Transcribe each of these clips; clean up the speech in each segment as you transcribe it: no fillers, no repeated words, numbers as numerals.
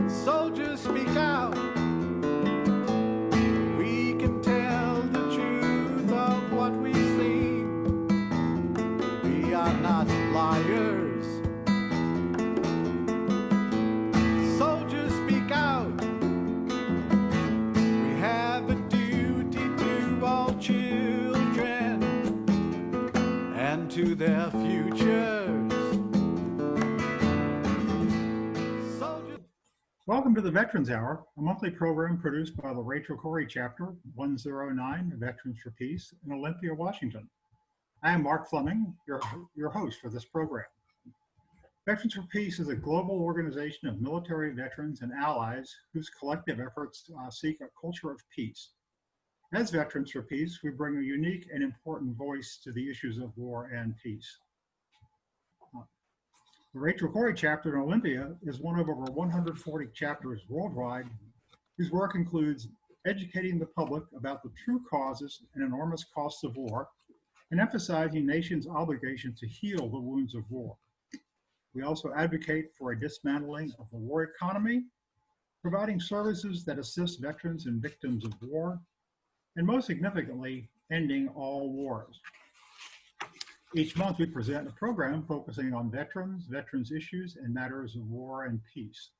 Soldiers speak out. We can tell the truth of what we've seen. We are not liars. Soldiers speak out. We have a duty to all children and to their futures. Welcome to the Veterans Hour, a monthly program produced by the Rachel Corrie Chapter 109 Veterans for Peace in Olympia, Washington. I am Mark Fleming, your host for this program. Veterans for Peace is a global organization of military veterans and allies whose collective efforts seek a culture of peace. As Veterans for Peace, we bring a unique and important voice to the issues of war and peace. The Rachel Corrie chapter in Olympia is one of over 140 chapters worldwide whose work includes educating the public about the true causes and enormous costs of war and emphasizing nations' obligation to heal the wounds of war. We also advocate for a dismantling of the war economy, providing services that assist veterans and victims of war, and most significantly, ending all wars. Each month we present a program focusing on veterans issues, and matters of war and peace.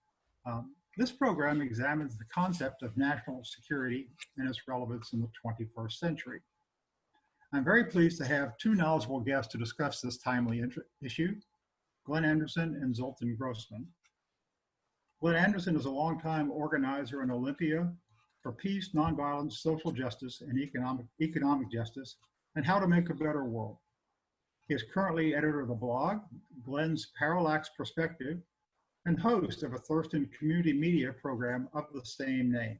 This program examines the concept of national security and its relevance in the 21st century. I'm very pleased to have two knowledgeable guests to discuss this timely issue, Glen and Zoltan Grossman. Glen Anderson is a longtime organizer in Olympia for peace, nonviolence, social justice, and economic justice, and how to make a better world. He is currently editor of the blog, Glen's Parallax Perspective, and host of a Thurston community media program of the same name.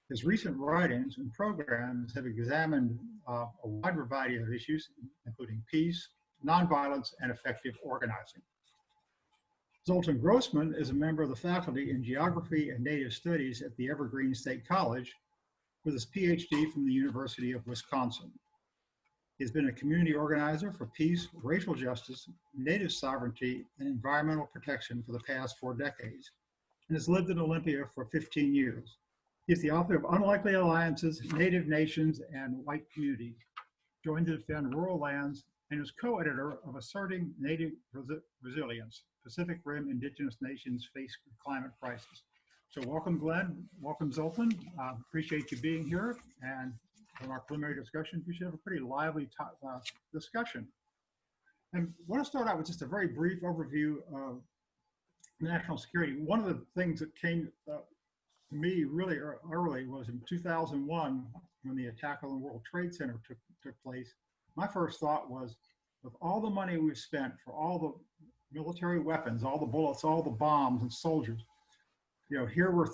His recent writings and programs have examined a wide variety of issues, including peace, nonviolence, and effective organizing. Zoltan Grossman is a member of the faculty in Geography and Native Studies at the Evergreen State College with his PhD from the University of Wisconsin. He has been a community organizer for peace, racial justice, native sovereignty, and environmental protection for the past 4 decades, and has lived in Olympia for 15 years. He is the author of Unlikely Alliances, Native Nations, and White Communities, joined to defend rural lands, and is co-editor of Asserting Native Resilience, Pacific Rim Indigenous Nations Face Climate Crisis. So welcome, Glen. Welcome, Zoltan. Appreciate you being here. And from our preliminary discussion, we should have a pretty lively discussion. And I want to start out with just a very brief overview of national security. One of the things that came to me really early was in 2001, when the attack on the World Trade Center took place. My first thought was, with all the money we've spent for all the military weapons, all the bullets, all the bombs and soldiers, you know, here were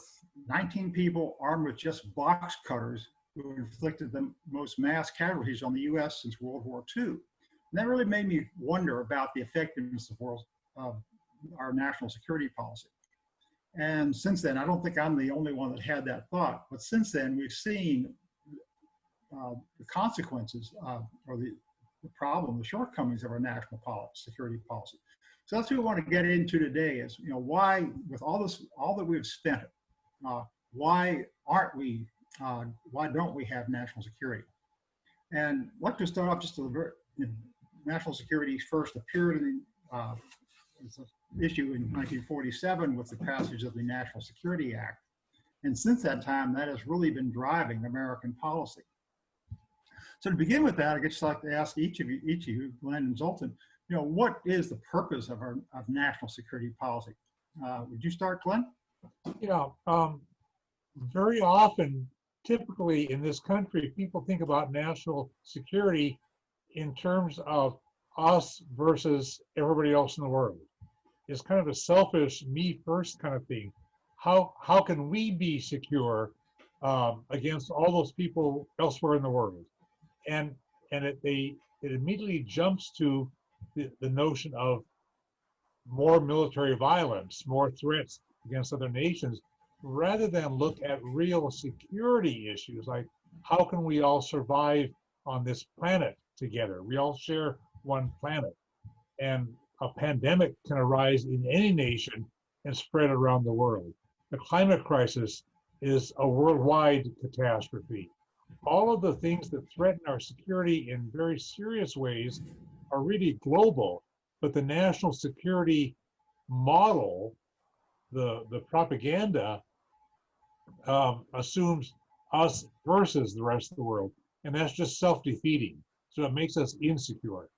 19 people armed with just box cutters who inflicted the most mass casualties on the U.S. since World War II. And that really made me wonder about the effectiveness of our national security policy. And since then, I don't think I'm the only one that had that thought, but since then we've seen the consequences or the problem, the shortcomings of our national security policy. So that's what we want to get into today is, you know, why, with all that we've spent, why don't we have national security? And I'd like to start off just national security first appeared as an issue in 1947 with the passage of the National Security Act. And since that time, that has really been driving American policy. So to begin with that, I'd just like to ask each of you, Glen and Zoltan, you know, what is the purpose of national security policy? Would you start, Glen? Yeah, very often, typically in this country, people think about national security in terms of us versus everybody else in the world. It's kind of a selfish, me first kind of thing. How can we be secure against all those people elsewhere in the world? And it immediately jumps to the notion of more military violence, more threats against other nations, rather than look at real security issues like how can we all survive on this planet together. We all share one planet. And a pandemic can arise in any nation and spread around the world. The climate crisis is a worldwide catastrophe. All of the things that threaten our security in very serious ways are really global, but the national security model, the propaganda, assumes us versus the rest of the world, and that's just self-defeating. So it makes us insecure.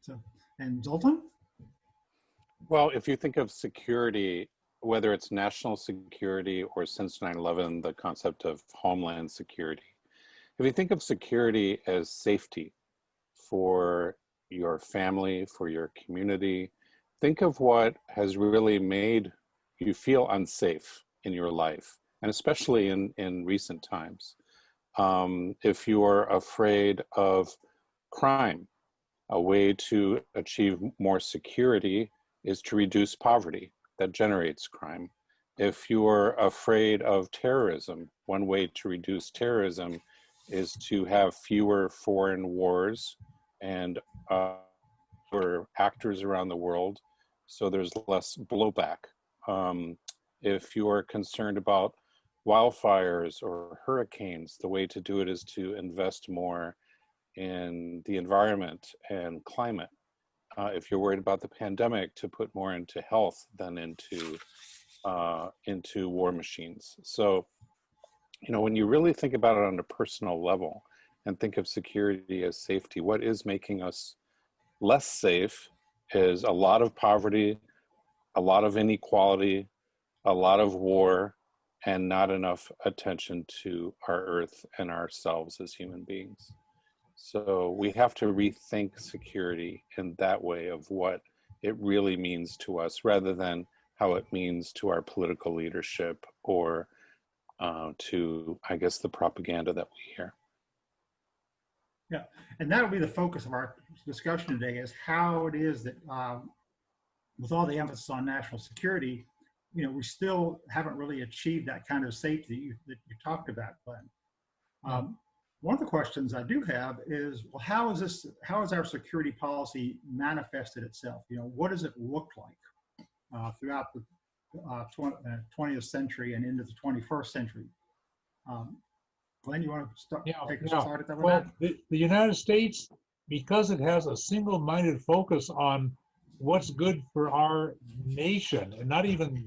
So, and Zoltan? Well, if you think of security, whether it's national security or since 9/11, the concept of homeland security, if you think of security as safety for your family, for your community, think of what has really made you feel unsafe in your life, and especially in recent times. If you are afraid of crime, a way to achieve more security is to reduce poverty that generates crime. If you are afraid of terrorism, one way to reduce terrorism is to have fewer foreign wars and for actors around the world, so there's less blowback. If you are concerned about wildfires or hurricanes, the way to do it is to invest more in the environment and climate. If you're worried about the pandemic, to put more into health than into war machines. So, you know, when you really think about it on a personal level and think of security as safety, what is making us less safe is a lot of poverty, a lot of inequality, a lot of war, and not enough attention to our earth and ourselves as human beings. So we have to rethink security in that way of what it really means to us, rather than how it means to our political leadership or to, I guess, the propaganda that we hear. Yeah, and that'll be the focus of our discussion today, is how it is that with all the emphasis on national security, you know, we still haven't really achieved that kind of safety that you talked about, Glenn. One of the questions I do have is, well, how is our security policy manifested itself? You know, what does it look like throughout the 20th century and into the 21st century? Glenn, you want to take a start at that? Well, the United States, because it has a single-minded focus on what's good for our nation, and not even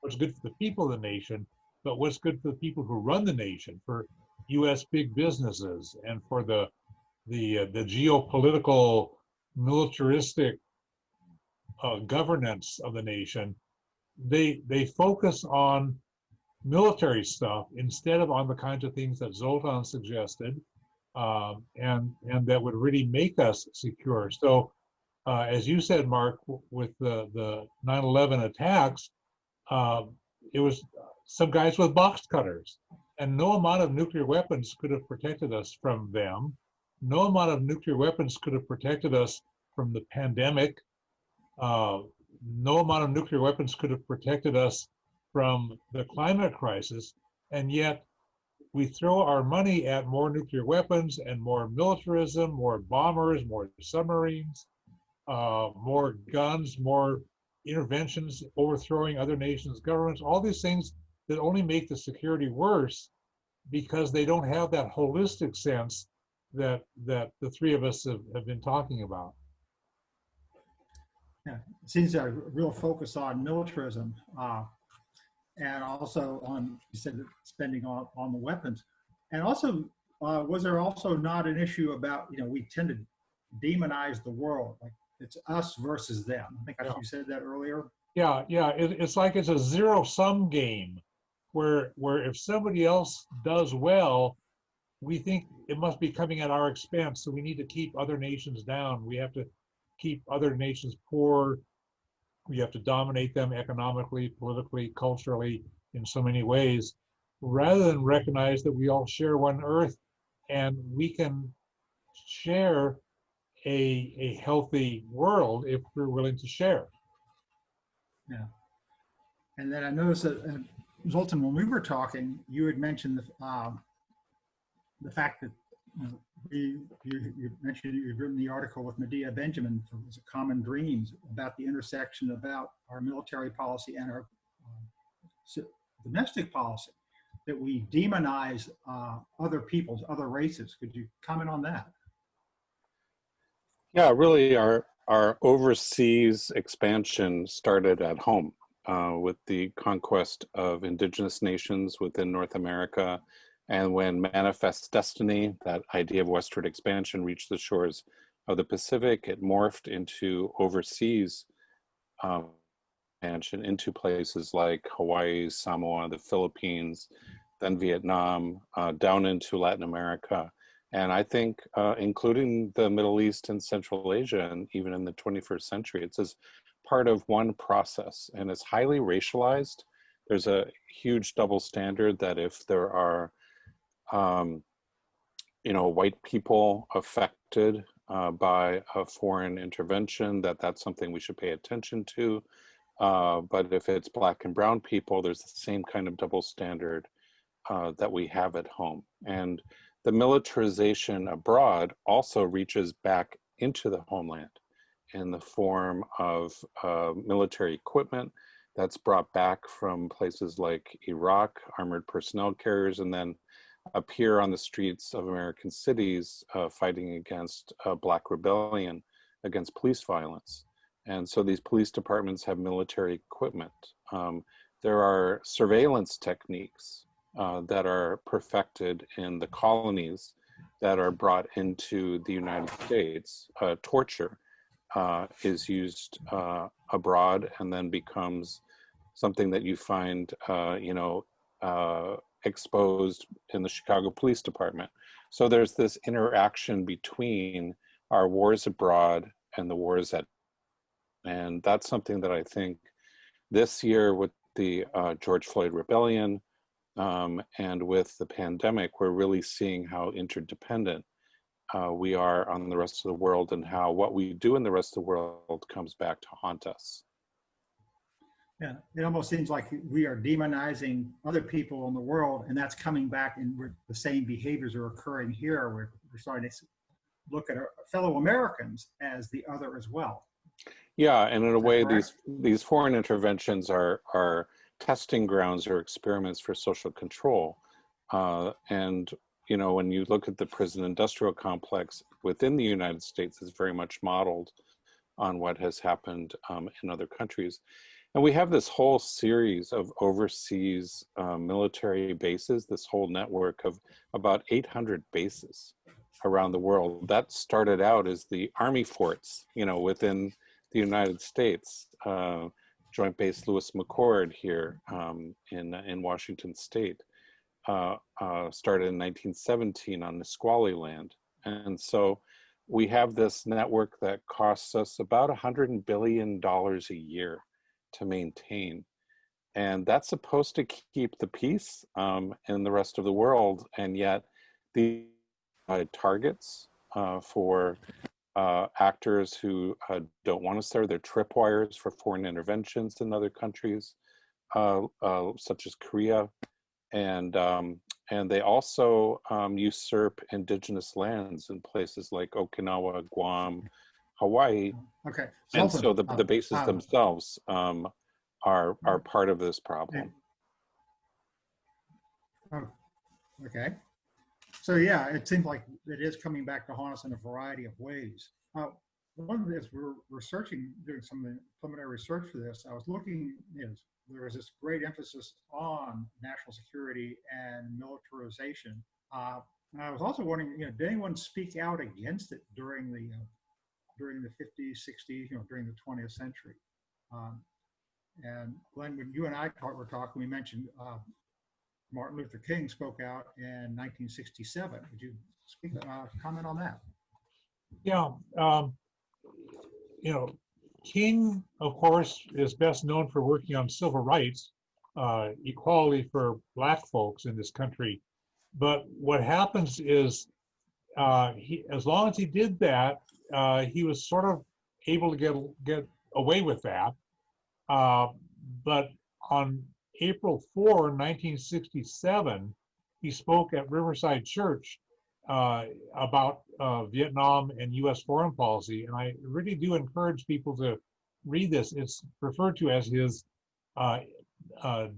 what's good for the people of the nation, but what's good for the people who run the nation, for U.S. big businesses, and for the geopolitical, militaristic governance of the nation. They focus on military stuff instead of on the kinds of things that Zoltan suggested, and that would really make us secure. So, as you said, Mark, with the 9/11 attacks, it was some guys with box cutters, and no amount of nuclear weapons could have protected us from them. No amount of nuclear weapons could have protected us from the pandemic. No amount of nuclear weapons could have protected us from the climate crisis, and yet we throw our money at more nuclear weapons and more militarism, more bombers, more submarines, more guns, more interventions, overthrowing other nations' governments, all these things that only make the security worse because they don't have that holistic sense that the three of us have been talking about. Yeah, it seems a real focus on militarism and also on, you said, spending on the weapons. And also, was there also not an issue about, you know, we tend to demonize the world, like it's us versus them? I think you said that earlier. Yeah, it's like it's a zero-sum game where if somebody else does well, we think it must be coming at our expense, so we need to keep other nations down. We have to keep other nations poor. We have to dominate them economically, politically, culturally, in so many ways, rather than recognize that we all share one earth and we can share a healthy world if we're willing to share. Yeah. And then I noticed that, Zoltan, when we were talking, you had mentioned the fact that You mentioned you've written the article with Medea Benjamin for was it Common Dreams about the intersection about our military policy and our domestic policy, that we demonize other peoples, other races. Could you comment on that? Yeah, really, our overseas expansion started at home with the conquest of indigenous nations within North America. And when Manifest Destiny, that idea of westward expansion, reached the shores of the Pacific, it morphed into overseas expansion into places like Hawaii, Samoa, the Philippines, then Vietnam, down into Latin America. And I think including the Middle East and Central Asia, and even in the 21st century, it's as part of one process, and it's highly racialized. There's a huge double standard that if there are, white people affected by a foreign intervention, that's something we should pay attention to. But if it's Black and brown people, there's the same kind of double standard that we have at home. And the militarization abroad also reaches back into the homeland in the form of military equipment that's brought back from places like Iraq, armored personnel carriers, and then appear on the streets of American cities fighting against Black rebellion, against police violence. And so these police departments have military equipment. There are surveillance techniques that are perfected in the colonies that are brought into the United States. Torture is used abroad and then becomes something that you find, exposed in the Chicago Police Department. So there's this interaction between our wars abroad and the wars at, and that's something that I think this year with the George Floyd rebellion, and with the pandemic, we're really seeing how interdependent we are on the rest of the world, and how what we do in the rest of the world comes back to haunt us. Yeah, it almost seems like we are demonizing other people in the world, and that's coming back, and the same behaviors are occurring here. We're starting to look at our fellow Americans as the other as well. Yeah, and in a way, these foreign interventions are testing grounds or experiments for social control. And when you look at the prison industrial complex within the United States, it's very much modeled on what has happened in other countries. And we have this whole series of overseas military bases, this whole network of about 800 bases around the world. That started out as the Army forts, within the United States. Joint Base Lewis McChord here in Washington State started in 1917 on Nisqually land. And so we have this network that costs us about $100 billion a year to maintain. And that's supposed to keep the peace in the rest of the world. And yet the targets for actors who don't want to serve, their tripwires for foreign interventions in other countries, such as Korea, and they also usurp indigenous lands in places like Okinawa, Guam, Hawaii. Okay. And so the bases themselves are part of this problem. Okay. So yeah, it seems like it is coming back to haunt us in a variety of ways. One of this, we're researching, doing some of the preliminary research for this. I was looking, there was this great emphasis on national security and militarization. And I was also wondering, did anyone speak out against it during the 50s, 60s, during the 20th century? And Glenn, when you and I were talking, we mentioned Martin Luther King spoke out in 1967. Would you comment on that? Yeah, King, of course, is best known for working on civil rights, equality for Black folks in this country. But what happens is, as long as he did that, he was sort of able to get away with that. But on April 4, 1967, he spoke at Riverside Church about Vietnam and U.S. foreign policy, and I really do encourage people to read this. It's referred to as his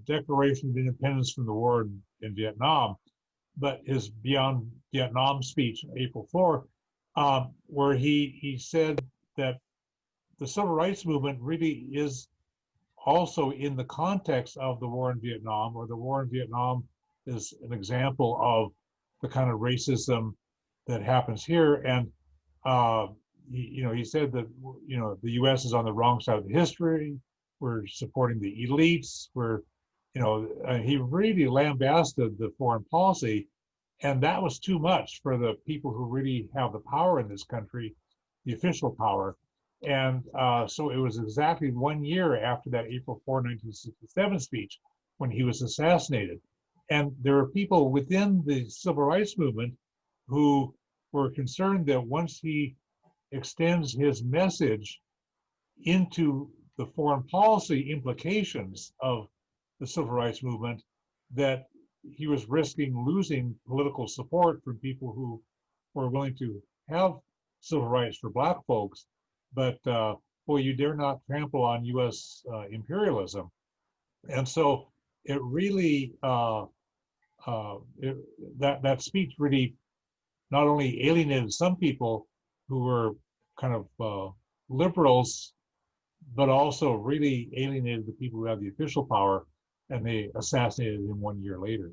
Declaration of Independence from the War in Vietnam, but his Beyond Vietnam speech, April 4, where he said that the civil rights movement really is also in the context of the war in Vietnam, or the war in Vietnam is an example of the kind of racism that happens here. And he said that the U.S. is on the wrong side of the history. We're supporting the elites. He really lambasted the foreign policy, and that was too much for the people who really have the power in this country, the official power. And so it was exactly 1 year after that April 4, 1967 speech when he was assassinated. And there were people within the civil rights movement who were concerned that once he extends his message into the foreign policy implications of the civil rights movement, that he was risking losing political support from people who were willing to have civil rights for Black folks. But boy, you dare not trample on U.S. Imperialism. And so it really, that speech really not only alienated some people who were kind of liberals, but also really alienated the people who have the official power, and they assassinated him 1 year later.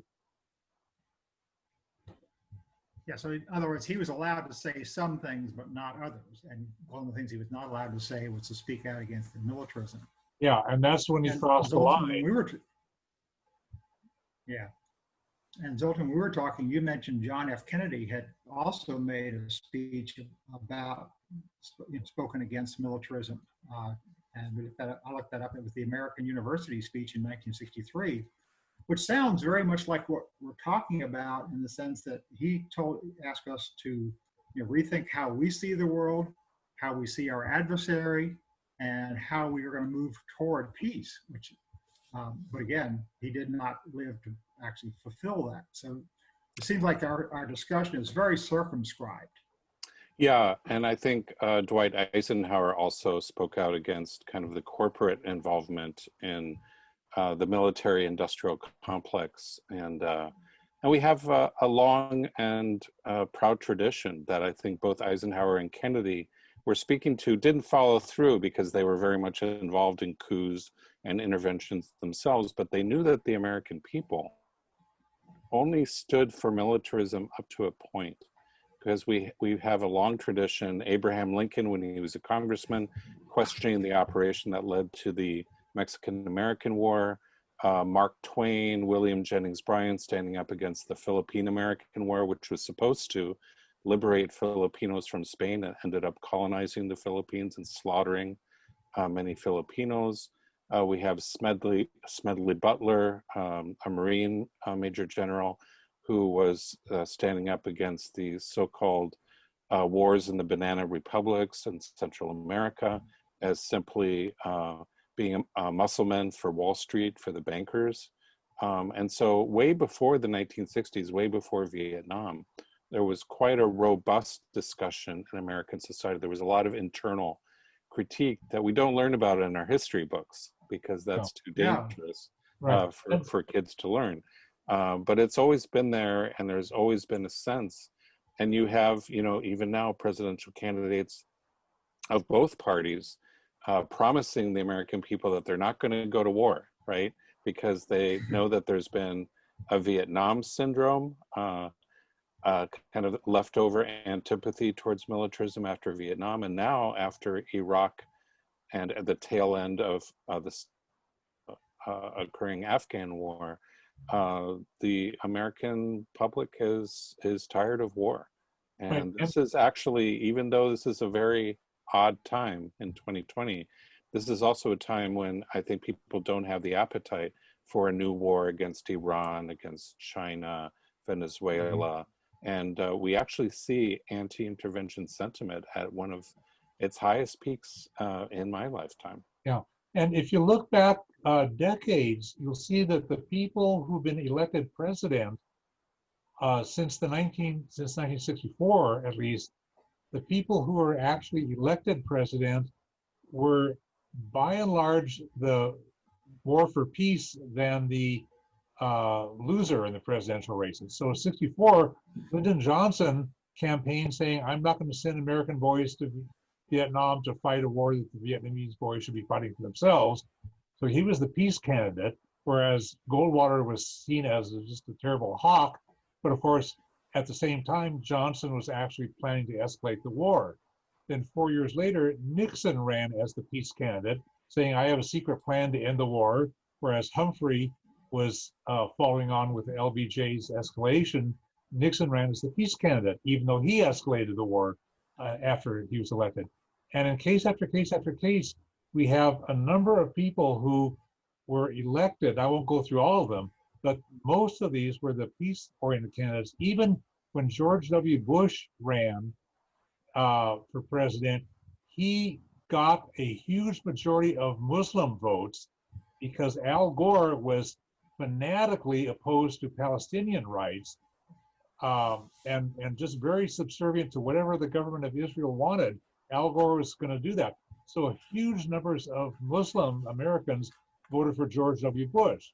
Yeah, so in other words, he was allowed to say some things, but not others. And one of the things he was not allowed to say was to speak out against the militarism. Yeah, and that's when he And crossed the Zoltan, line. And Zoltan, we were talking, you mentioned John F. Kennedy had also made a speech about, spoken against militarism. And I looked that up. It was the American University speech in 1963, which sounds very much like what we're talking about, in the sense that he asked us to rethink how we see the world, how we see our adversary, and how we are going to move toward peace, which, but again, he did not live to actually fulfill that. So it seems like our discussion is very circumscribed. Yeah, and I think Dwight Eisenhower also spoke out against kind of the corporate involvement in the military-industrial complex, and we have a long and proud tradition that I think both Eisenhower and Kennedy were speaking to didn't follow through because they were very much involved in coups and interventions themselves, but they knew that the American people only stood for militarism up to a point, because we have a long tradition. Abraham Lincoln, when he was a congressman, questioning the operation that led to the Mexican-American War. Mark Twain, William Jennings Bryan standing up against the Philippine-American War, which was supposed to liberate Filipinos from Spain and ended up colonizing the Philippines and slaughtering many Filipinos. We have Smedley Butler, a Marine Major General, who was standing up against the so-called wars in the banana republics in Central America as simply being muscle men for Wall Street, for the bankers. And so way before the 1960s, way before Vietnam, there was quite a robust discussion in American society. There was a lot of internal critique that we don't learn about in our history books because that's too dangerous for kids to learn. But it's always been there, and there's always been a sense. And you have, even now, presidential candidates of both parties promising the American people that they're not going to go to war, right? Because they know that there's been a Vietnam syndrome, kind of leftover antipathy towards militarism after Vietnam, and now after Iraq and at the tail end of this occurring Afghan war, the American public is tired of war. And this is actually, even though this is a very odd time in 2020, this is also a time when I think people don't have the appetite for a new war against Iran, against China, Venezuela. And we actually see anti-intervention sentiment at one of its highest peaks in my lifetime. Yeah, and if you look back decades, you'll see that the people who've been elected president since 1964, at least, the people who were actually elected president were, by and large, the more for peace than the loser in the presidential races. So 64, Lyndon Johnson campaigned saying, I'm not going to send American boys to Vietnam to fight a war that the Vietnamese boys should be fighting for themselves. So he was the peace candidate, whereas Goldwater was seen as just a terrible hawk. But of course, at the same time, Johnson was actually planning to escalate the war. Then 4 years later, Nixon ran as the peace candidate, saying, I have a secret plan to end the war, whereas Humphrey was following on with LBJ's escalation. Nixon ran as the peace candidate, even though he escalated the war after he was elected. And in case after case after case, we have a number of people who were elected. I won't go through all of them, but most of these were the peace-oriented candidates. Even when George W. Bush ran for president, he got a huge majority of Muslim votes because Al Gore was fanatically opposed to Palestinian rights and just very subservient to whatever the government of Israel wanted. Al Gore was going to do that. So huge numbers of Muslim Americans voted for George W. Bush,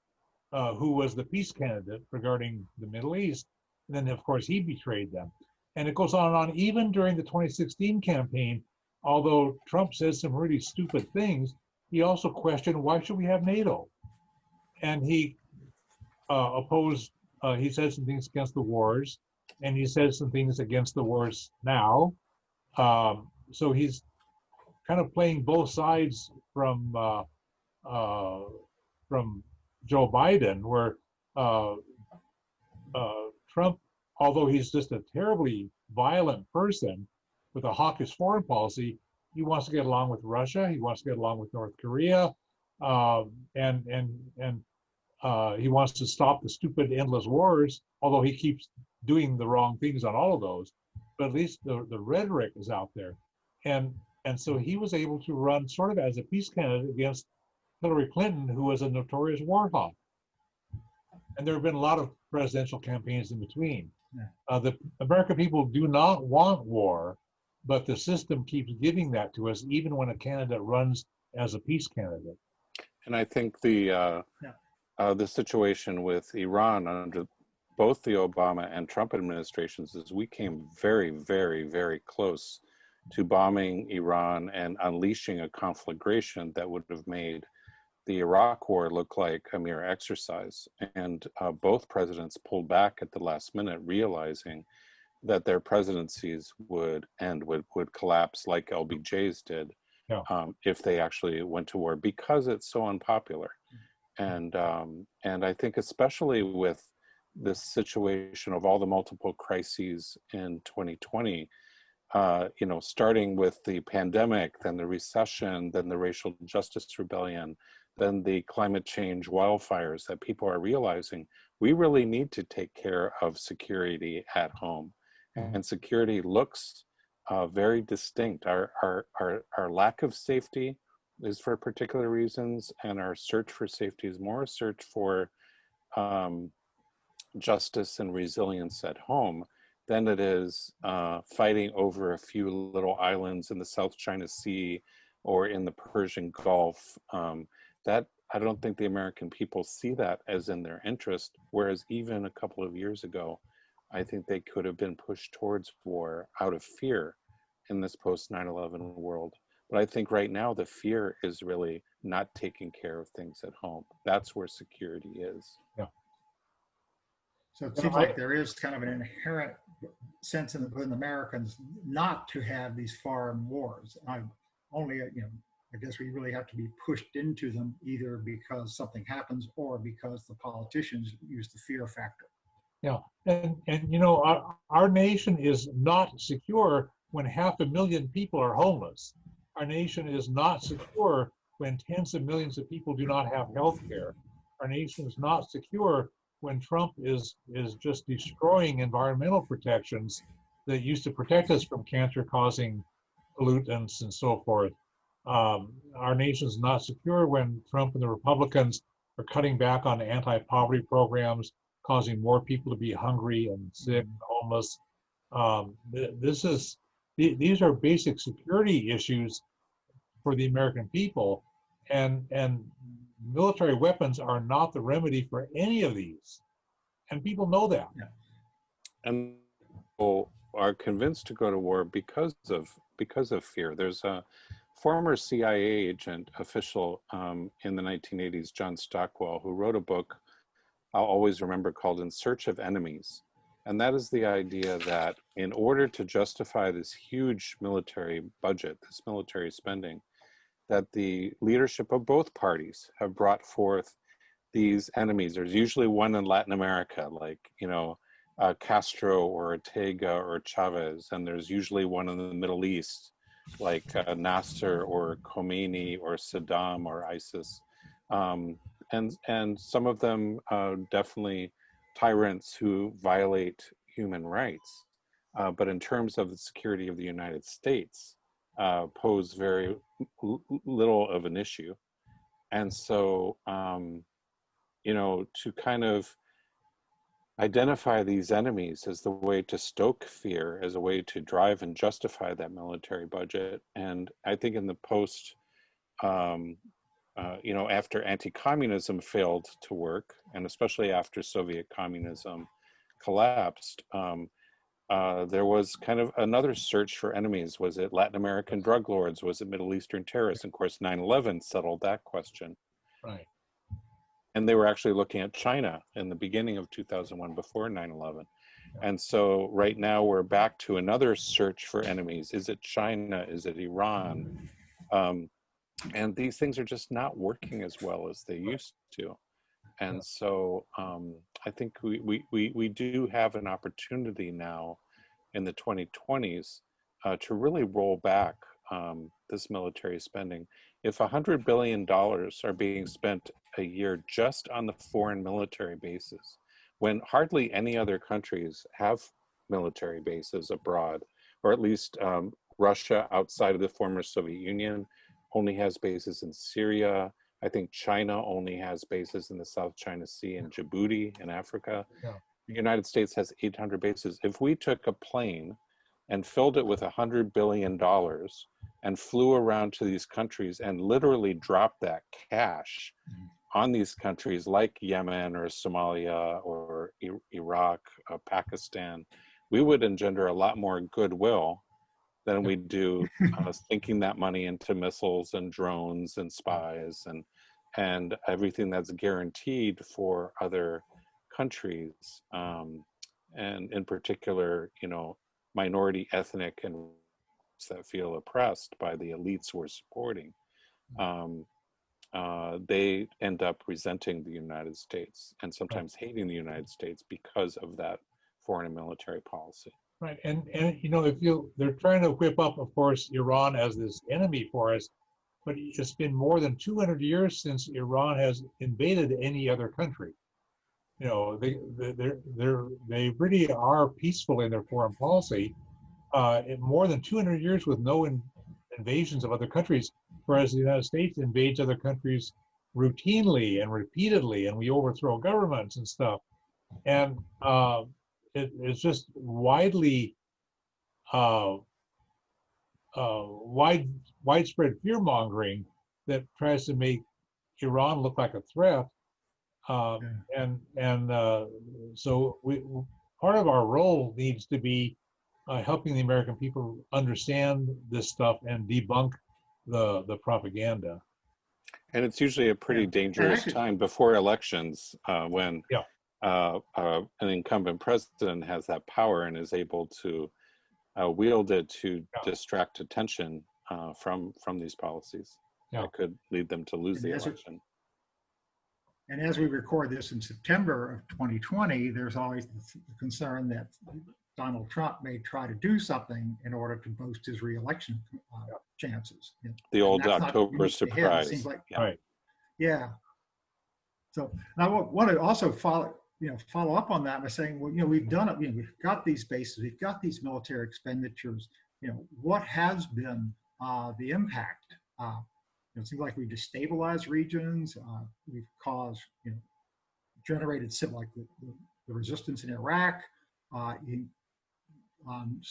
who was the peace candidate regarding the Middle East. And then, of course, he betrayed them. And it goes on and on. Even during the 2016 campaign, although Trump says some really stupid things, he also questioned, why should we have NATO? And he opposed, he said some things against the wars, and he said some things against the wars now. So he's kind of playing both sides from Joe Biden, where Trump, although he's just a terribly violent person with a hawkish foreign policy, he wants to get along with Russia. He wants to get along with North Korea, and he wants to stop the stupid endless wars. Although he keeps doing the wrong things on all of those, but at least the rhetoric is out there, and so he was able to run sort of as a peace candidate against Hillary Clinton, who was a notorious war hawk. And there have been a lot of presidential campaigns in between. Yeah. The American people do not want war, but the system keeps giving that to us, even when a candidate runs as a peace candidate. And I think the situation with Iran under both the Obama and Trump administrations is we came very, very, very close to bombing Iran and unleashing a conflagration that would have made the Iraq war look like a mere exercise. And both presidents pulled back at the last minute, realizing that their presidencies would collapse like LBJ's did, yeah. If they actually went to war, because it's so unpopular. And I think especially with this situation of all the multiple crises in 2020, starting with the pandemic, then the recession, then the racial justice rebellion, then the climate change wildfires, that people are realizing we really need to take care of security at home. And security looks very distinct. Our lack of safety is for particular reasons, and our search for safety is more a search for justice and resilience at home than it is fighting over a few little islands in the South China Sea or in the Persian Gulf. That I don't think the American people see that as in their interest, whereas even a couple of years ago, I think they could have been pushed towards war out of fear in this post 9/11 world. But I think right now the fear is really not taking care of things at home. That's where security is. Yeah. So it seems like there is kind of an inherent sense within Americans not to have these foreign wars. I guess we really have to be pushed into them either because something happens or because the politicians use the fear factor. Yeah, and our nation is not secure when 500,000 people are homeless. Our nation is not secure when tens of millions of people do not have health care. Our nation is not secure when Trump is just destroying environmental protections that used to protect us from cancer-causing pollutants and so forth. Our nation is not secure when Trump and the Republicans are cutting back on anti-poverty programs, causing more people to be hungry and sick and homeless. These are basic security issues for the American people, and military weapons are not the remedy for any of these, and people know that. Yeah. And people are convinced to go to war because of fear. There's a former CIA agent official in the 1980s, John Stockwell, who wrote a book I'll always remember called In Search of Enemies. And that is the idea that in order to justify this huge military budget, this military spending, that the leadership of both parties have brought forth these enemies. There's usually one in Latin America, like, Castro or Ortega or Chavez, and there's usually one in the Middle East, like Nasser or Khomeini or Saddam or ISIS. And some of them definitely tyrants who violate human rights. But in terms of the security of the United States, pose very little of an issue. And so, to kind of identify these enemies as the way to stoke fear, as a way to drive and justify that military budget. And I think in the post, after anti-communism failed to work, and especially after Soviet communism collapsed, there was kind of another search for enemies. Was it Latin American drug lords? Was it Middle Eastern terrorists? And of course, 9/11 settled that question. Right. And they were actually looking at China in the beginning of 2001, before 9/11. And so right now we're back to another search for enemies. Is it China? Is it Iran? And these things are just not working as well as they used to. And so I think we do have an opportunity now in the 2020s to really roll back this military spending. If $100 billion are being spent a year just on the foreign military bases, when hardly any other countries have military bases abroad, or at least Russia outside of the former Soviet Union only has bases in Syria. I think China only has bases in the South China Sea and Djibouti in Africa. Yeah. The United States has 800 bases. If we took a plane and filled it with $100 billion and flew around to these countries and literally dropped that cash on these countries like Yemen or Somalia or Iraq or Pakistan, we would engender a lot more goodwill than we do sinking that money into missiles and drones and spies and everything that's guaranteed for other countries, and in particular, minority ethnic and that feel oppressed by the elites we're supporting. They end up resenting the United States and sometimes hating the United States because of that foreign and military policy. Right, and they're trying to whip up, of course, Iran as this enemy for us, but it's been more than 200 years since Iran has invaded any other country. They really are peaceful in their foreign policy. In more than 200 years with no invasions of other countries, whereas the United States invades other countries routinely and repeatedly, and we overthrow governments and stuff. And it's just widely widespread fear mongering that tries to make Iran look like a threat. So part of our role needs to be helping the American people understand this stuff and debunk the propaganda. And it's usually a pretty dangerous time before elections when an incumbent president has that power and is able to wield it to distract attention from these policies. That could lead them to lose the election. And as we record this in September of 2020, there's always the concern that Donald Trump may try to do something in order to boost his reelection chances. The old October surprise. It seems like, Right. Yeah. So I want to also follow up on that by saying, well, we've done it. We've got these bases, we've got these military expenditures. What has been the impact? It seems like we've destabilized regions. We've caused, generated like the the resistance in Iraq.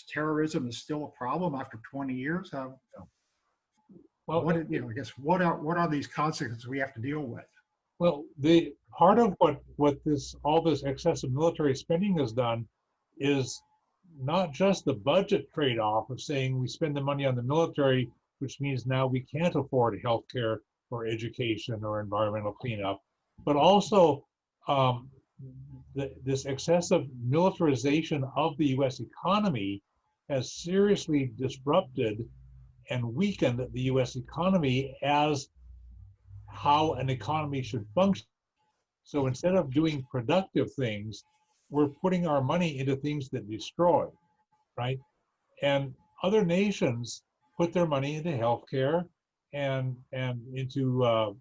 Terrorism is still a problem after 20 years. Well, I guess what are these consequences we have to deal with? well, the part of what all this excessive military spending has done is not just the budget trade-off of saying we spend the money on the military, which means now we can't afford healthcare or education or environmental cleanup, but also this excessive militarization of the U.S. economy has seriously disrupted and weakened the U.S. economy as how an economy should function. So instead of doing productive things, we're putting our money into things that destroy, right? And other nations put their money into healthcare and into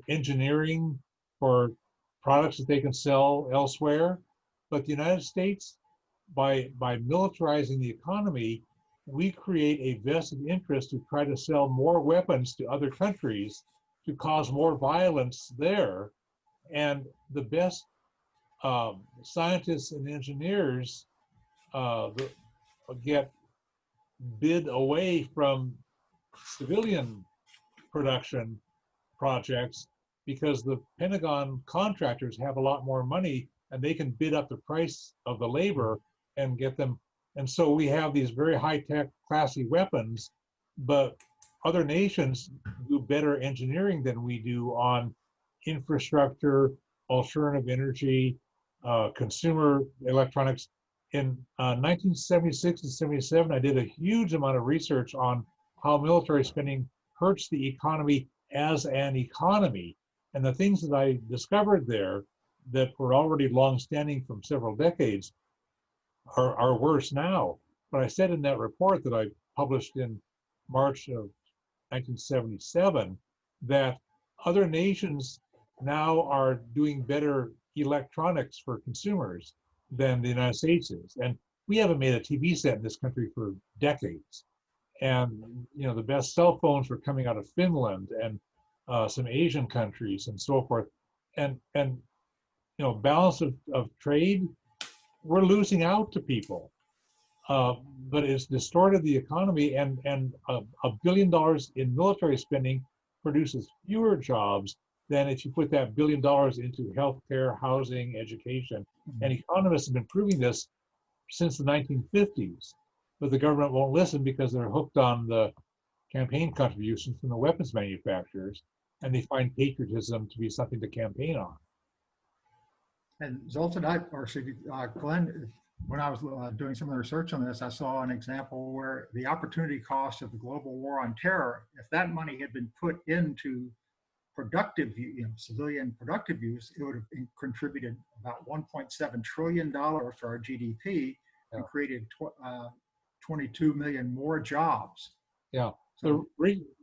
engineering for products that they can sell elsewhere. But the United States, by militarizing the economy, we create a vested interest to try to sell more weapons to other countries to cause more violence there. And the best scientists and engineers get bid away from civilian production projects because the Pentagon contractors have a lot more money and they can bid up the price of the labor and get them. And so we have these very high-tech, classy weapons, but other nations do better engineering than we do on infrastructure, alternative energy, consumer electronics. In 1976 and 77, I did a huge amount of research on how military spending hurts the economy as an economy. And the things that I discovered there that were already long-standing from several decades are worse now. But I said in that report that I published in March of 1977 that other nations now are doing better electronics for consumers than the United States is. And we haven't made a TV set in this country for decades. And the best cell phones were coming out of Finland and some Asian countries and so forth. And balance of trade, we're losing out to people. But it's distorted the economy, and $1 billion in military spending produces fewer jobs than if you put that $1 billion into healthcare, housing, education. And economists have been proving this since the 1950s, but the government won't listen because they're hooked on the campaign contributions from the weapons manufacturers, and they find patriotism to be something to campaign on. And Zoltan, Glen, when I was doing some of the research on this, I saw an example where the opportunity cost of the global war on terror, if that money had been put into productive, civilian productive use, it would have contributed about $1.7 trillion to our GDP and created 22 million more jobs. Yeah, So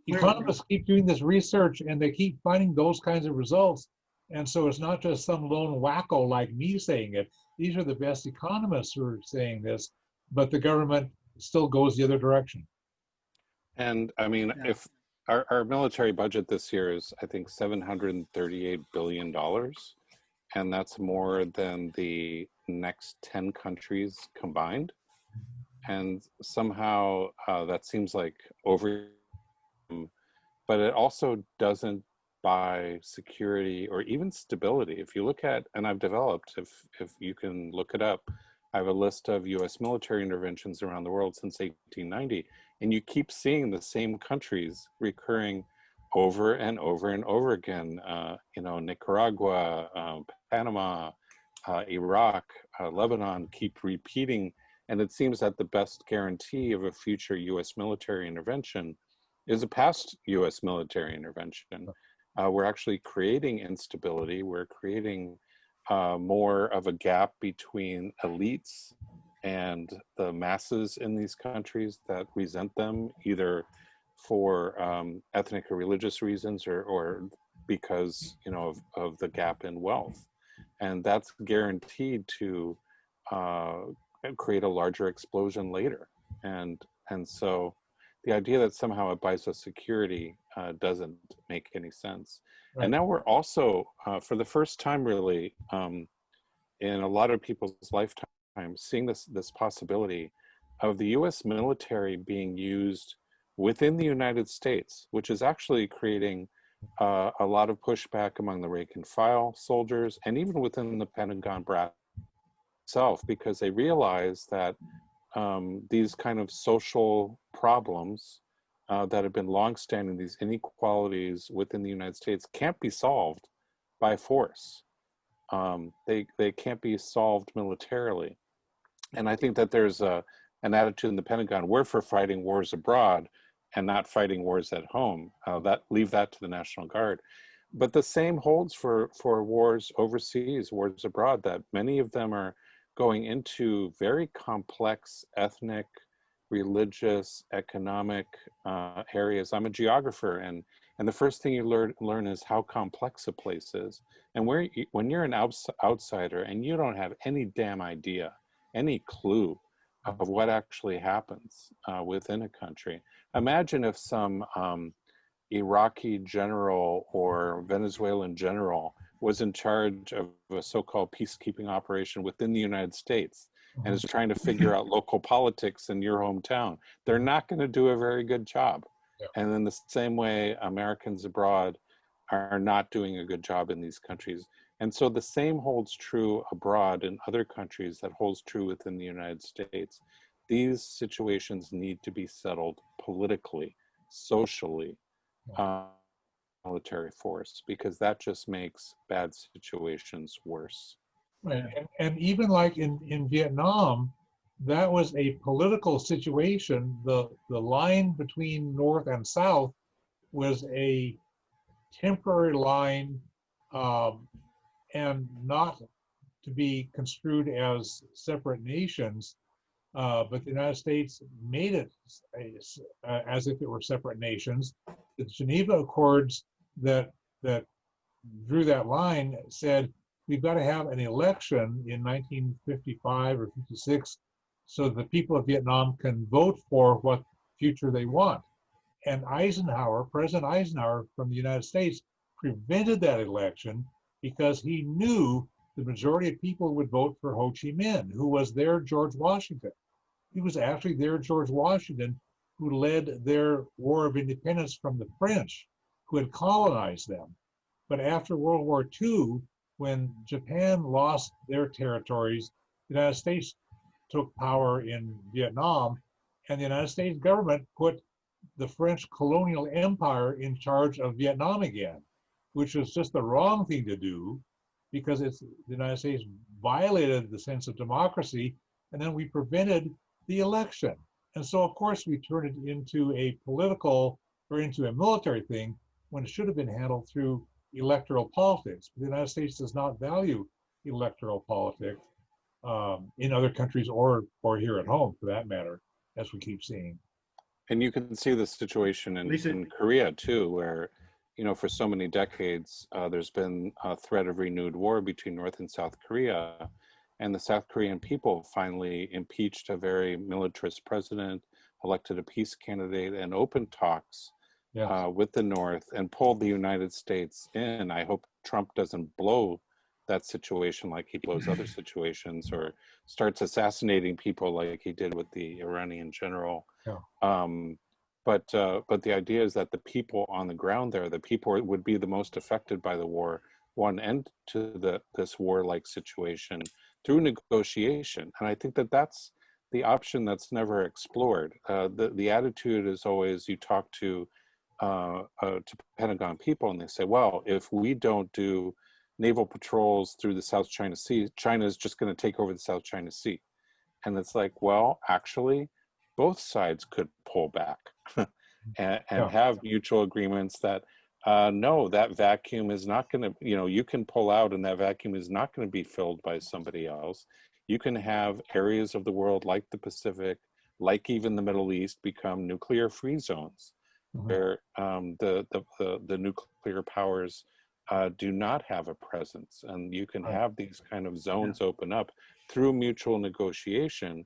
economists keep doing this research and they keep finding those kinds of results. And so it's not just some lone wacko like me saying it. These are the best economists who are saying this, but the government still goes the other direction. And I mean, if our military budget this year is, I think, $738 billion, and that's more than the next 10 countries combined. And somehow that seems like over, but it also doesn't buy security or even stability. If you look at, and I've developed, if you can look it up, I have a list of US military interventions around the world since 1890, and you keep seeing the same countries recurring over and over and over again. Nicaragua, Panama, Iraq, Lebanon keep repeating, and it seems that the best guarantee of a future US military intervention is a past US military intervention. We're actually creating instability. We're creating more of a gap between elites and the masses in these countries that resent them, either for ethnic or religious reasons or because of the gap in wealth. And that's guaranteed to create a larger explosion later. And so the idea that somehow it buys us security doesn't make any sense. Right. And now we're also, for the first time really, in a lot of people's lifetime, seeing this possibility of the US military being used within the United States, which is actually creating a lot of pushback among the rank and file soldiers and even within the Pentagon brass itself, because they realize that these kind of social problems that have been longstanding, these inequalities within the United States, can't be solved by force. They can't be solved militarily. And I think that there's an attitude in the Pentagon: we're for fighting wars abroad and not fighting wars at home. Leave that to the National Guard. But the same holds for wars overseas, wars abroad, that many of them are going into very complex ethnic, religious, economic areas. I'm a geographer, and the first thing you learn is how complex a place is. And when you're an outsider and you don't have any damn idea, any clue of what actually happens within a country. Imagine if some Iraqi general or Venezuelan general was in charge of a so-called peacekeeping operation within the United States and is trying to figure out local politics in your hometown. They're not going to do a very good job. Yeah. And in the same way, Americans abroad are not doing a good job in these countries. And so the same holds true abroad in other countries that holds true within the United States. These situations need to be settled politically, socially, military force, because that just makes bad situations worse. Right. And even like in Vietnam, that was a political situation. The line between North and South was a temporary line, and not to be construed as separate nations. But the United States made it as if it were separate nations. The Geneva Accords that drew that line said we've got to have an election in 1955 or 56 so the people of Vietnam can vote for what future they want. And President Eisenhower from the United States, prevented that election because he knew the majority of people would vote for Ho Chi Minh, who was their George Washington. He was actually their George Washington, who led their War of Independence from the French, who had colonized them. But after World War II, when Japan lost their territories, the United States took power in Vietnam, and the United States government put the French colonial empire in charge of Vietnam again, which was just the wrong thing to do, because the United States violated the sense of democracy, and then we prevented the election. And so, of course, we turned it into a political or into a military thing when it should have been handled through electoral politics. But the United States does not value electoral politics in other countries or here at home, for that matter, as we keep seeing. And you can see the situation in Korea too, where, for so many decades, there's been a threat of renewed war between North and South Korea. And the South Korean people finally impeached a very militarist president, elected a peace candidate, and opened talks with the North and pulled the United States in. I hope Trump doesn't blow that situation like he blows other situations, or starts assassinating people like he did with the Iranian general. But the idea is that the people on the ground there, the people would be the most affected by the war, want an end to this war-like situation through negotiation. And I think that that's the option that's never explored. The attitude is always, you talk to Pentagon people and they say, well, if we don't do naval patrols through the South China Sea, China is just going to take over the South China Sea. And it's like, well, actually, both sides could pull back and have mutual agreements that, no, that vacuum is not going to, you can pull out and that vacuum is not going to be filled by somebody else. You can have areas of the world like the Pacific, like even the Middle East, become nuclear-free zones, where the nuclear powers do not have a presence. And you can have these kind of zones open up through mutual negotiation,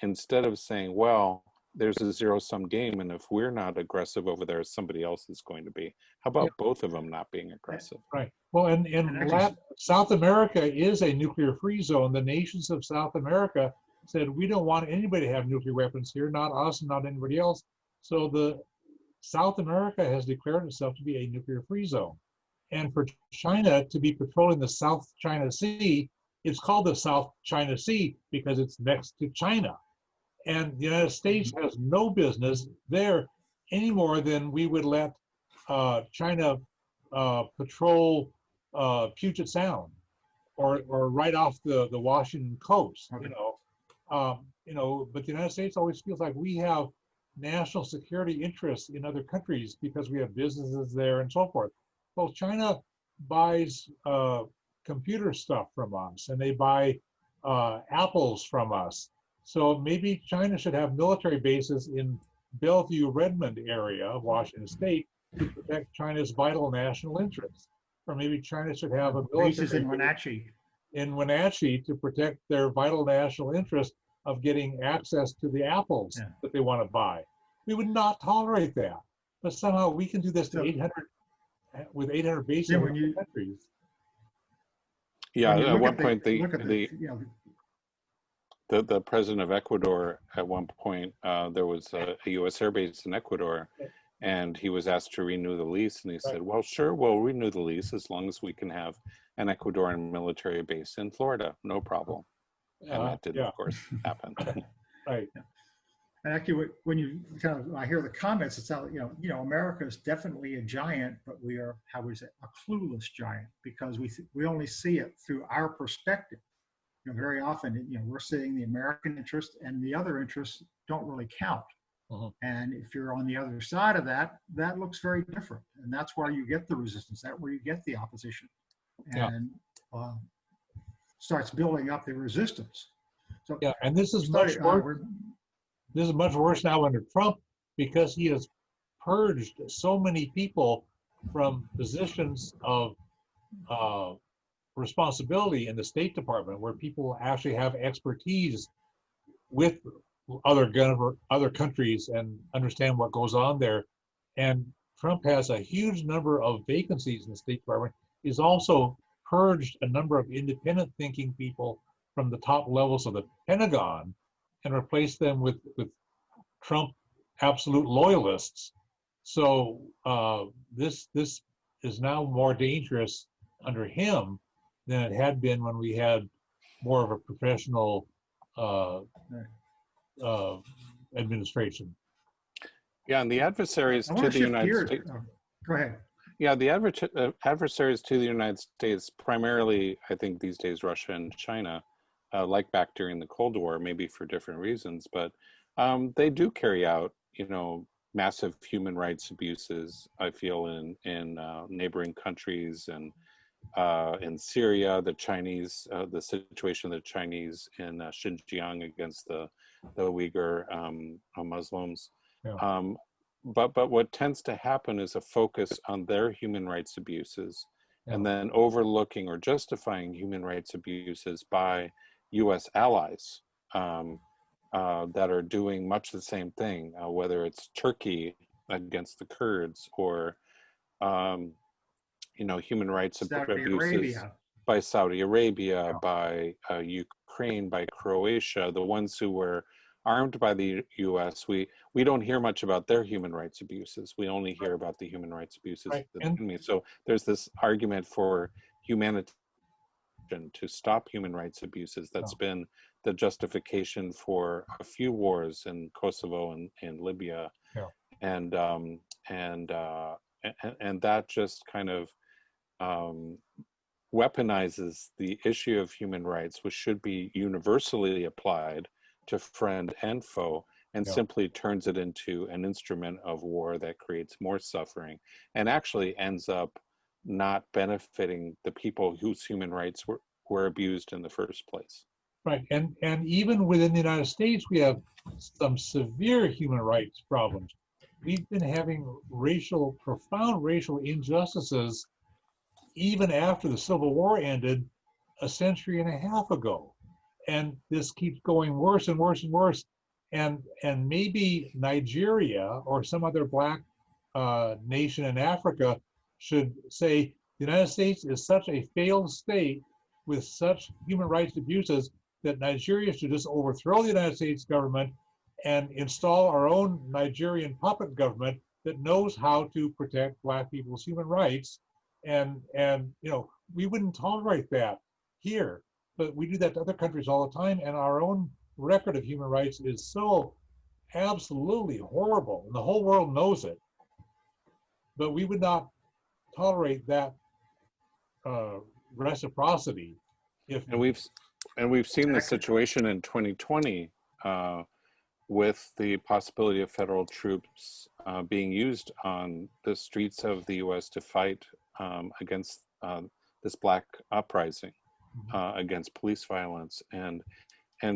instead of saying, well, there's a zero-sum game, and if we're not aggressive over there, somebody else is going to be. How about both of them not being aggressive? Right. Well, and actually, South America is a nuclear-free zone. The nations of South America said, we don't want anybody to have nuclear weapons here, not us and not anybody else. So the South America has declared itself to be a nuclear-free zone. And for China to be patrolling the South China Sea, it's called the South China Sea because it's next to China. And the United States has no business there any more than we would let China patrol Puget Sound or right off the Washington coast, Okay. But the United States always feels like we have national security interests in other countries because we have businesses there and so forth. Well, China buys computer stuff from us, and they buy apples from us. So maybe China should have military bases in Bellevue, Redmond area of Washington State to protect China's vital national interests. Or maybe China should have a military bases in base Wenatchee. in Wenatchee to protect their vital national interest of getting access to the apples that they want to buy. We would not tolerate that. But somehow we can do this to 800 bases in other countries. Yeah, at one point, the the president of Ecuador, at one point, there was a U.S. air base in Ecuador, and he was asked to renew the lease, and he said, well, sure, we'll renew the lease as long as we can have an Ecuadorian military base in Florida, no problem. And that didn't, of course, happen. Right. And actually, when you I hear the comments, it's not, America is definitely a giant, but we are, how we say, a clueless giant, because we only see it through our perspective. Very often, we're seeing the American interest, and the other interests don't really count. And if you're on the other side of that, that looks very different, and that's where you get the resistance. That's where you get the opposition, and starts building up the resistance. So and this is much worse. This is much worse now under Trump, because he has purged so many people from positions of responsibility in the State Department, where people actually have expertise with other countries and understand what goes on there. And Trump has a huge number of vacancies in the State Department. He's also purged a number of independent thinking people from the top levels of the Pentagon and replaced them with Trump absolute loyalists. So this is now more dangerous under him than it had been when we had more of a professional administration. Yeah, and the adversaries to the United States. Go ahead. Yeah, the adversaries to the United States, primarily, I think these days, Russia and China, like back during the Cold War, maybe for different reasons, but they do carry out, massive human rights abuses, I feel, in neighboring countries, and in Syria, the Chinese, the situation of the Chinese in Xinjiang against the Uyghur Muslims. But what tends to happen is a focus on their human rights abuses, and then overlooking or justifying human rights abuses by U.S. allies that are doing much the same thing, whether it's Turkey against the Kurds, or human rights abuses by Saudi Arabia, by Ukraine, by Croatia, the ones who were armed by the U.S. We don't hear much about their human rights abuses. We only hear about the human rights abuses of the enemy. So there's this argument for humanitarian to stop human rights abuses. That's been the justification for a few wars in Kosovo and Libya, and that just kind of weaponizes the issue of human rights, which should be universally applied to friend and foe, and simply turns it into an instrument of war that creates more suffering and actually ends up not benefiting the people whose human rights were abused in the first place. Right, and even within the United States, we have some severe human rights problems. We've been having profound racial injustices even after the Civil War ended a century and a half ago. And this keeps going worse and worse and worse. and maybe Nigeria or some other black nation in Africa should say the United States is such a failed state with such human rights abuses that Nigeria should just overthrow the United States government and install our own Nigerian puppet government that knows how to protect black people's human rights. And you know, we wouldn't tolerate that here, but we do that to other countries all the time, and our own record of human rights is so absolutely horrible, and the whole world knows it. But we would not tolerate that reciprocity if And we've seen the situation in 2020 with the possibility of federal troops being used on the streets of the U.S. to fight against this black uprising, against police violence, and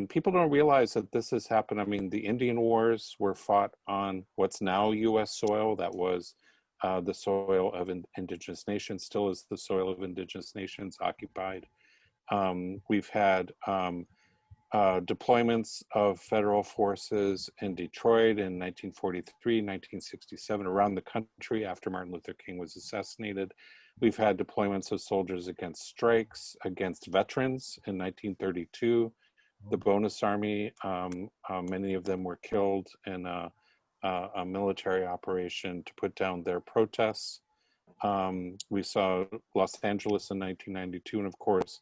people don't realize that this has happened. I mean, the Indian Wars were fought on what's now U.S. soil. That was the soil of indigenous nations, still is the soil of indigenous nations occupied. We've had deployments of federal forces in Detroit in 1943, 1967, around the country after Martin Luther King was assassinated. We've had deployments of soldiers against strikes, against veterans in 1932. The Bonus Army, many of them were killed in a military operation to put down their protests. We saw Los Angeles in 1992, and of course,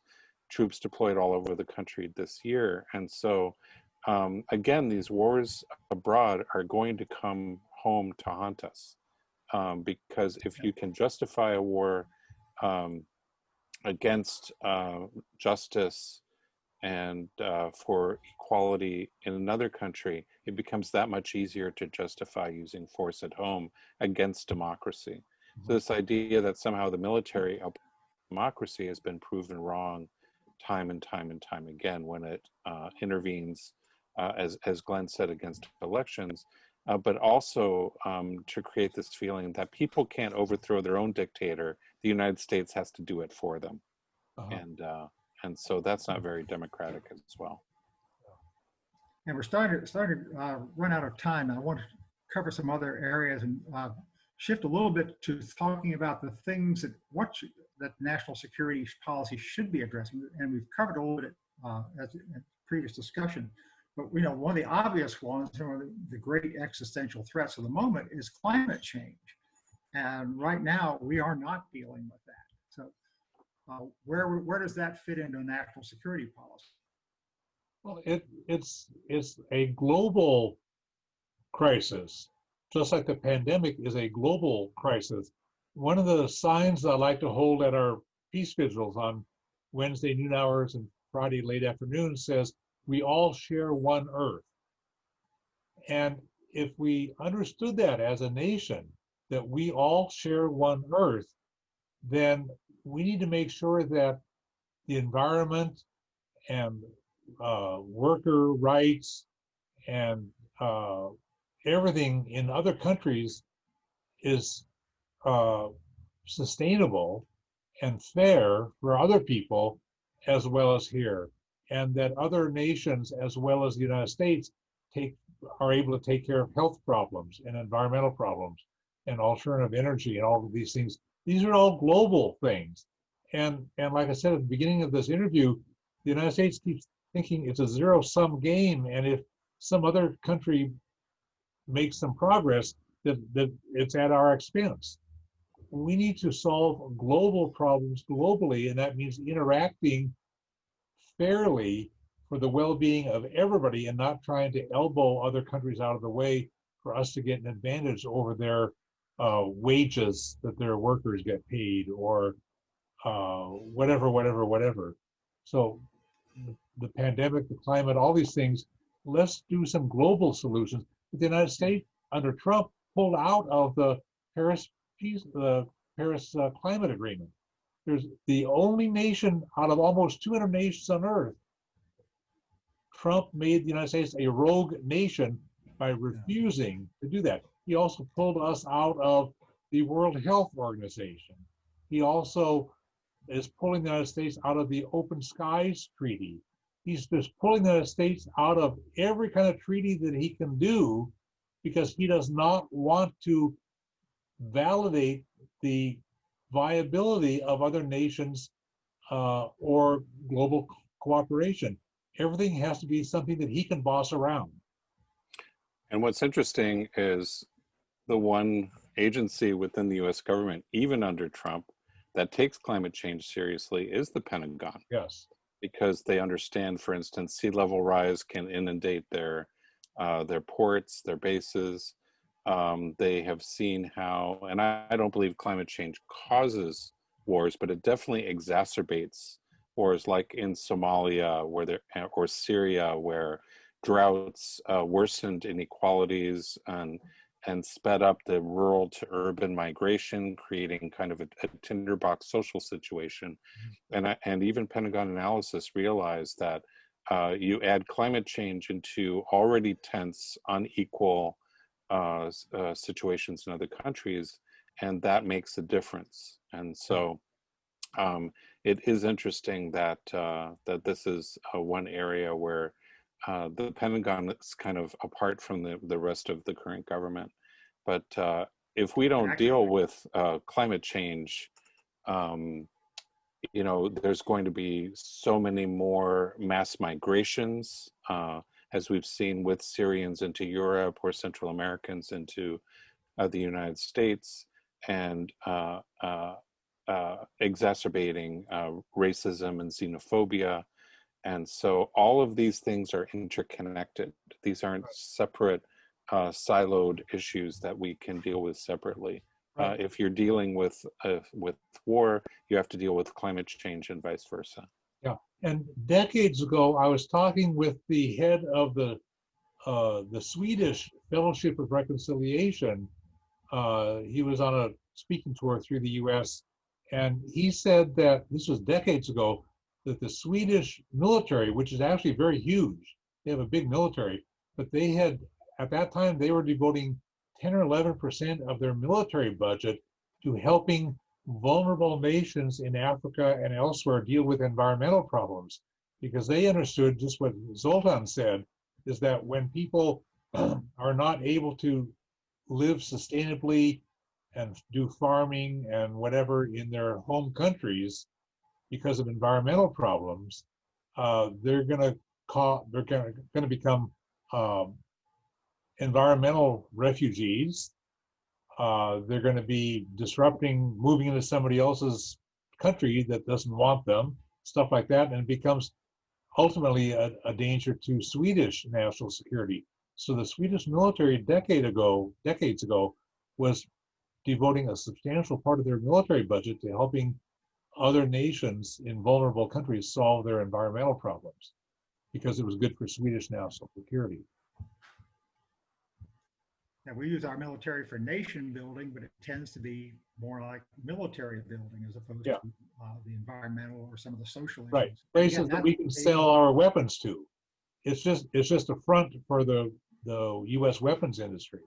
troops deployed all over the country this year. And so, again, these wars abroad are going to come home to haunt us, because if you can justify a war against justice and for equality in another country, it becomes that much easier to justify using force at home against democracy. So this idea that somehow the military of democracy has been proven wrong time and time and time again when it intervenes, as Glenn said, against elections, but also to create this feeling that people can't overthrow their own dictator. The United States has to do it for them. And so that's not very democratic as well. And we're starting to run out of time. I want to cover some other areas and shift a little bit to talking about the things that that national security policy should be addressing. And we've covered a little bit as in previous discussion. But you know, one of the obvious ones, one of the great existential threats of the moment, is climate change. And right now, we are not dealing with that. So where does that fit into national security policy? Well, it's a global crisis, just like the pandemic is a global crisis. One of the signs I like to hold at our peace vigils on Wednesday noon hours and Friday late afternoon says, "We all share one Earth." And if we understood that as a nation, that we all share one Earth, then we need to make sure that the environment and worker rights and everything in other countries is sustainable and fair for other people as well as here, and that other nations as well as the United States are able to take care of health problems and environmental problems and alternative energy and all of these things. These are all global things. And like I said at the beginning of this interview, the United States keeps thinking it's a zero-sum game, and if some other country makes some progress, that it's at our expense. We need to solve global problems globally, and that means interacting fairly for the well-being of everybody and not trying to elbow other countries out of the way for us to get an advantage over their wages that their workers get paid, or whatever. So the pandemic, the climate, all these things, let's do some global solutions. But the United States under Trump pulled out of the Paris climate agreement. There's the only nation out of almost 200 nations on earth. Trump made the United States a rogue nation by refusing to do that. He also pulled us out of the World Health Organization. He also is pulling the United States out of the Open Skies Treaty. He's just pulling the United States out of every kind of treaty that he can do because he does not want to validate the viability of other nations or global cooperation. Everything has to be something that he can boss around. And what's interesting is the one agency within the US government, even under Trump, that takes climate change seriously is the Pentagon. Yes. Because they understand, for instance, sea level rise can inundate their ports, their bases. They have seen how, and I don't believe climate change causes wars, but it definitely exacerbates wars, like in Somalia, or Syria, where droughts worsened inequalities and sped up the rural to urban migration, creating kind of a tinderbox social situation. And even Pentagon analysis realized that you add climate change into already tense, unequal situations in other countries, and that makes a difference. And so it is interesting that that this is one area where the Pentagon is kind of apart from the rest of the current government. But if we don't deal with climate change, you know, there's going to be so many more mass migrations, as we've seen with Syrians into Europe or Central Americans into the United States, and exacerbating racism and xenophobia. And so all of these things are interconnected. These aren't separate, siloed issues that we can deal with separately. Right. If you're dealing with war, you have to deal with climate change and vice versa. Yeah. And decades ago, I was talking with the head of the Swedish Fellowship of Reconciliation. He was on a speaking tour through the U.S., and he said that this was decades ago, that the Swedish military, which is actually very huge, they have a big military, but they had, at that time, they were devoting 10 or 11% of their military budget to helping vulnerable nations in Africa and elsewhere deal with environmental problems, because they understood just what Zoltan said, is that when people are not able to live sustainably and do farming and whatever in their home countries because of environmental problems, they're going to become environmental refugees. They're going to be disrupting, moving into somebody else's country that doesn't want them, stuff like that, and it becomes ultimately a danger to Swedish national security. So the Swedish military decades ago, was devoting a substantial part of their military budget to helping other nations in vulnerable countries solve their environmental problems, because it was good for Swedish national security. Now, we use our military for nation building, but it tends to be more like military building as opposed to the environmental or some of the social issues. Right, places Again, that we can sell our weapons to. It's just a front for the U.S. weapons industry.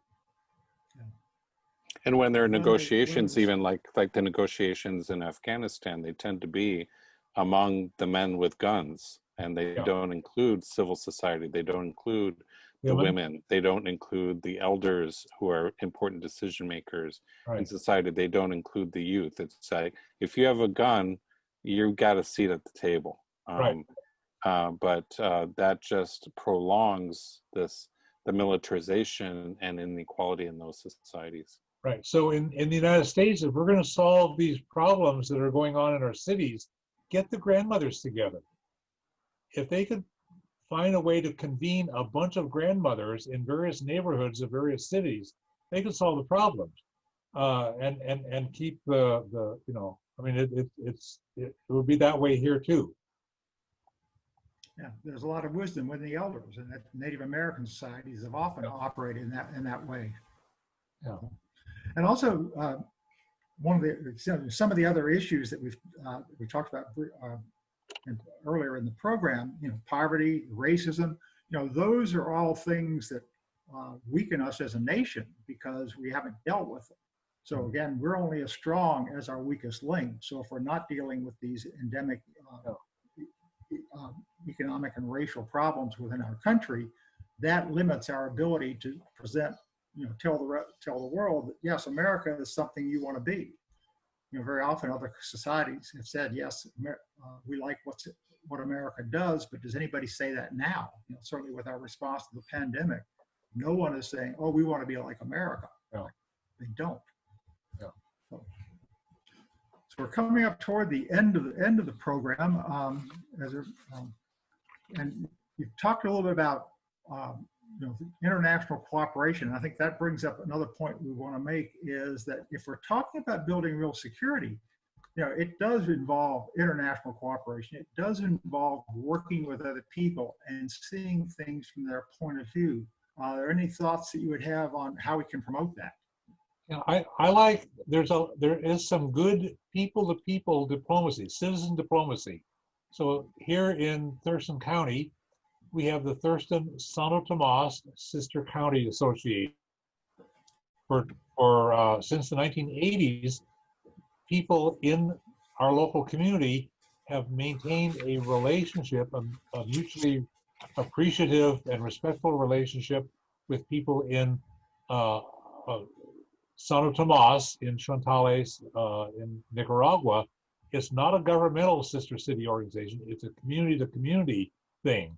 And when there are negotiations, even like the negotiations in Afghanistan, they tend to be among the men with guns, and they don't include civil society. They don't include the women. They don't include the elders who are important decision makers in society. They don't include the youth. It's like, if you have a gun, you've got a seat at the table. But that just prolongs the militarization and inequality in those societies. Right. So in the United States, if we're going to solve these problems that are going on in our cities, get the grandmothers together. If they could find a way to convene a bunch of grandmothers in various neighborhoods of various cities, they could solve the problems, and keep the you know, I mean, it would be that way here too. Yeah, there's a lot of wisdom within the elders, and that Native American societies have often operated in that way. Yeah. And also, some of the other issues that we talked about earlier in the program, you know, poverty, racism, you know, those are all things that weaken us as a nation because we haven't dealt with them. So again, we're only as strong as our weakest link. So if we're not dealing with these endemic economic and racial problems within our country, that limits our ability to present, tell the world that yes, America is something you want to be. Very often other societies have said, yes, we like what America does, but does anybody say that now? Certainly with our response to the pandemic, no one is saying, oh, we want to be like America. No. They don't. No. So we're coming up toward the end of the program. And you've talked a little bit about international cooperation. And I think that brings up another point we want to make, is that if we're talking about building real security, it does involve international cooperation. It does involve working with other people and seeing things from their point of view. Are there any thoughts that you would have on how we can promote that? I like, there is some good people-to-people diplomacy, citizen diplomacy. So here in Thurston County, we have the Thurston Santo Tomas Sister County Association. Since the 1980s, people in our local community have maintained a relationship, a mutually appreciative and respectful relationship with people in Santo Tomas, in Chontales, in Nicaragua. It's not a governmental sister city organization. It's a community-to-community thing.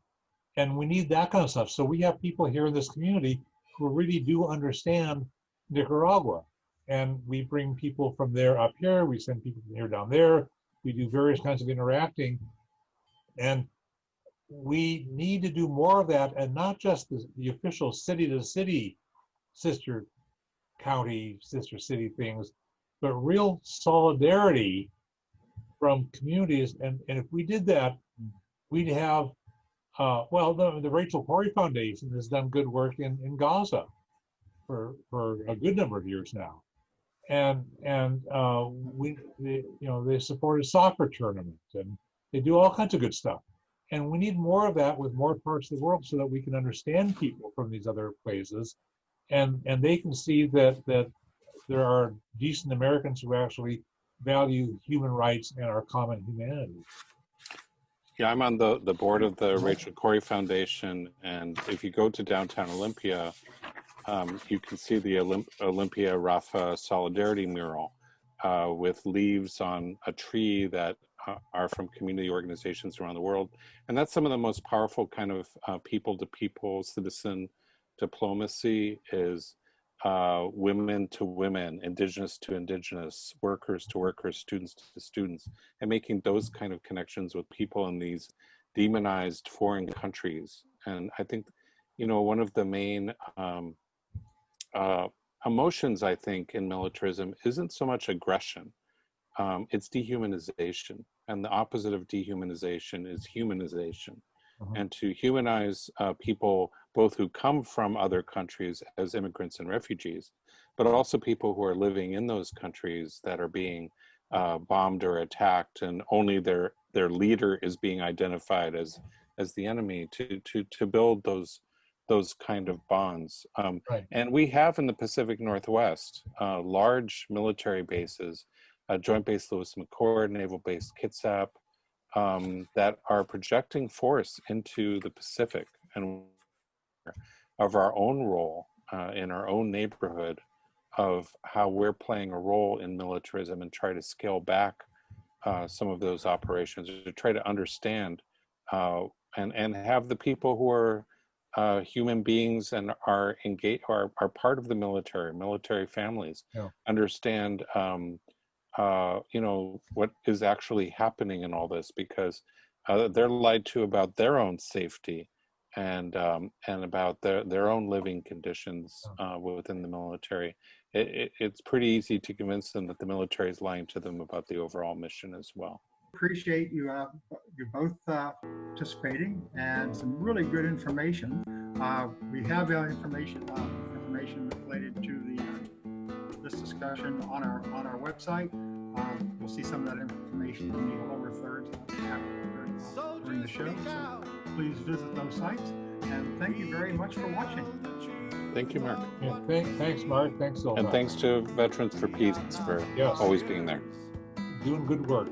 And we need that kind of stuff. So we have people here in this community who really do understand Nicaragua. And we bring people from there up here. We send people from here down there. We do various kinds of interacting. And we need to do more of that, and not just the official city-to-city sister county, sister city things, but real solidarity from communities. And if we did that, we'd have, the Rachel Corrie Foundation has done good work in Gaza for a good number of years now. And they support a soccer tournament, and they do all kinds of good stuff. And we need more of that with more parts of the world, so that we can understand people from these other places, and they can see that there are decent Americans who actually value human rights and our common humanity. Yeah, I'm on the board of the Rachel Corrie Foundation, and if you go to downtown Olympia, you can see the Olympia Rafa Solidarity mural with leaves on a tree that are from community organizations around the world. And that's some of the most powerful kind of people-to-people citizen diplomacy, is women to women, indigenous to indigenous, workers to workers, students to students, and making those kind of connections with people in these demonized foreign countries. And I think, one of the main emotions, I think, in militarism isn't so much aggression, it's dehumanization. And the opposite of dehumanization is humanization. And to humanize people, both who come from other countries as immigrants and refugees, but also people who are living in those countries that are being bombed or attacked, and only their leader is being identified as the enemy, to build those kind of bonds. Right. And we have in the Pacific Northwest large military bases, Joint Base Lewis McChord, Naval Base Kitsap, that are projecting force into the Pacific, and of our own role in our own neighborhood, of how we're playing a role in militarism, and try to scale back some of those operations, to try to understand and have the people who are human beings and are engaged, are part of the military families, understand what is actually happening in all this, because they're lied to about their own safety and about their own living conditions within the military. It's pretty easy to convince them that the military is lying to them about the overall mission as well. Appreciate you both participating, and some really good information. We have information related to this discussion on our website. We'll see some of that information in the lower thirds during the show. So please visit those sites, and thank you very much for watching. Thank you, Mark. Yeah, thanks, Mark. Thanks, Zoltan. And thanks to Veterans for Peace for always being there. Doing good work.